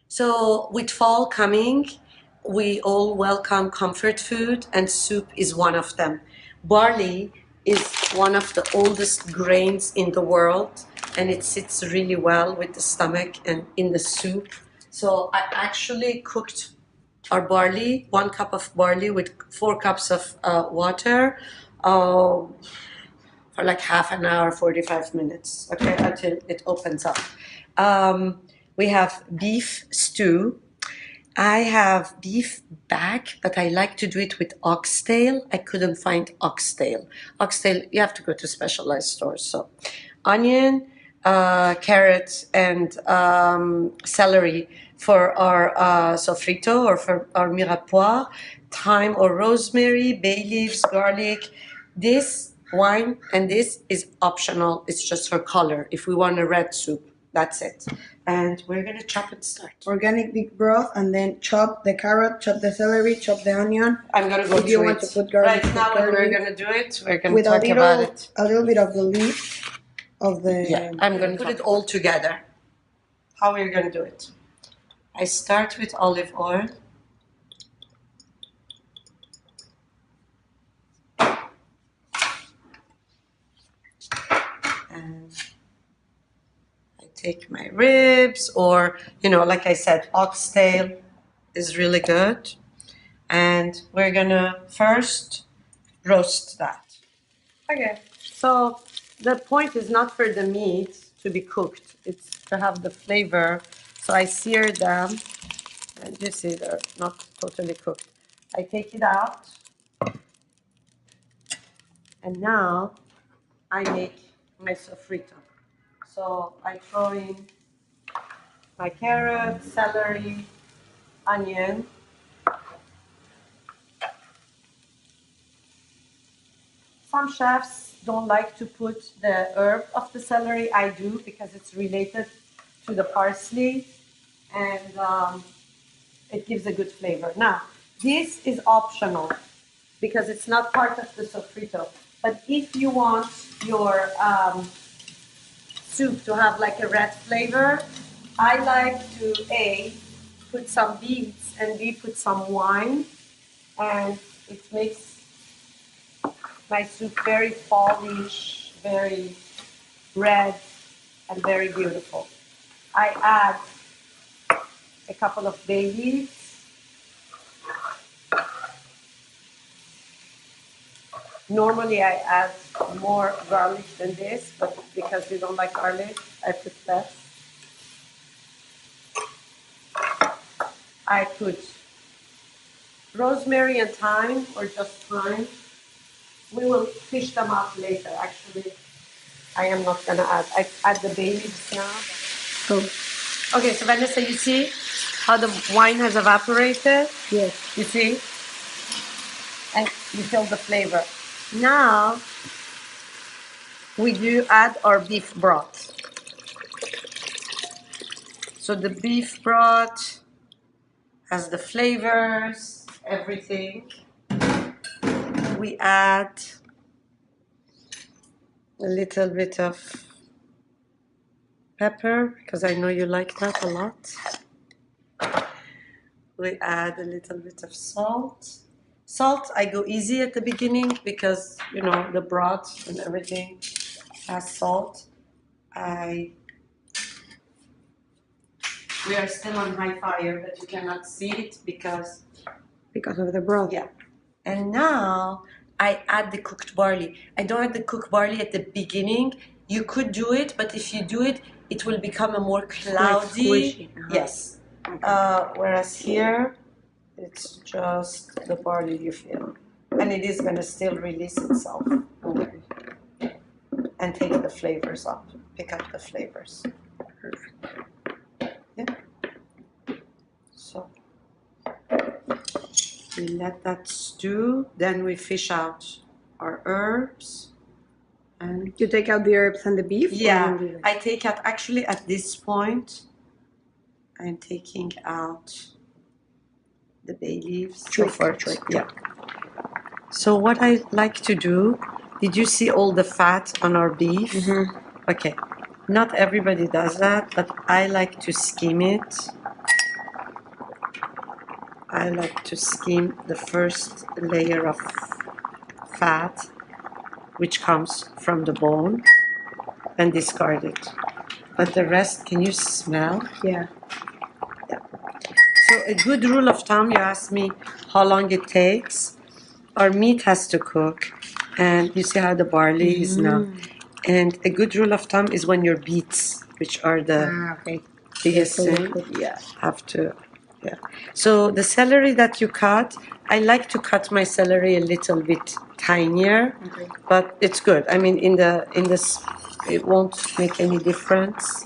So with fall coming, we all welcome comfort food, and soup is one of them. Barley is one of the oldest grains in the world, and it sits really well with the stomach and in the soup. So I actually cooked our barley, 1 cup of barley with 4 cups of water, for like half an hour, 45 minutes, okay, until it opens up. We have beef stew. I have beef back, but I like to do it with oxtail. I couldn't find oxtail. Oxtail, you have to go to specialized stores. So, onion, carrots, and celery for our sofrito or for our mirepoix, thyme or rosemary, bay leaves, garlic. This wine and this is optional. It's just for color. If we want a red soup, that's it. And we're gonna chop and start. Organic beef broth, and then chop the carrot, chop the celery, chop the onion. I'm gonna go If you through want it. to put garlic, Right now, put when we're garlic. gonna do it, we're gonna With talk about it. a little bit of the leaf of the. Yeah, I'm gonna put it all together. How we're gonna do it? I start with olive oil. And I take my ribs, or, like I said, oxtail is really good. And we're gonna first roast that. Okay, so the point is not for the meat to be cooked, it's to have the flavor. So I sear them, and you see they're not totally cooked. I take it out, and now I make my sofrito. So I throw in my carrot, celery, onion. Some chefs don't like to put the herb of the celery. I do, because it's related to the parsley, and it gives a good flavor. Now, this is optional because it's not part of the sofrito. But if you want your soup to have like a red flavor, I like to put some beets, and B, put some wine, and it makes my soup very fallish, very red, and very beautiful. I add a couple of bay leaves. Normally I add more garlic than this, but because we don't like garlic, I put less. I put rosemary and thyme, or just thyme. We will fish them up later. Actually, I am not gonna add. I add the bay leaves now. Okay, so Vanessa, you see how the wine has evaporated? Yes. You see? And you feel the flavor. Now, we do add our beef broth. So the beef broth has the flavors, everything. We add a little bit of pepper, because I know you like that a lot. We add a little bit of salt. Salt, I go easy at the beginning because, the broth and everything has salt. We are still on high fire, but you cannot see it because of the broth. Yeah. And now I add the cooked barley. I don't add the cooked barley at the beginning. You could do it, but if you do it, it will become a more cloudy. Squishy. Yes. Whereas here, it's just the barley you feel. And it is going to still release itself. Okay. And take the flavors up. Pick up the flavors. Perfect. Yeah. So we let that stew. Then we fish out our herbs. And you take out the herbs and the beef? Yeah, I take out, actually at this point, I'm taking out the bay leaves. Yeah. So what I like to do, did you see all the fat on our beef? Mm-hmm. Okay. Not everybody does that, but I like to skim it I like to skim the first layer of fat, which comes from the bone, and discard it. But the rest, can you smell? Yeah. So a good rule of thumb, you asked me how long it takes. Our meat has to cook, and you see how the barley is now. And a good rule of thumb is when your beets, which are the Okay. biggest Yeah, thing, cool. have to, yeah. So the celery that you cut, I like to cut my celery a little bit tinier, Okay. but it's good. I mean, in this, it won't make any difference.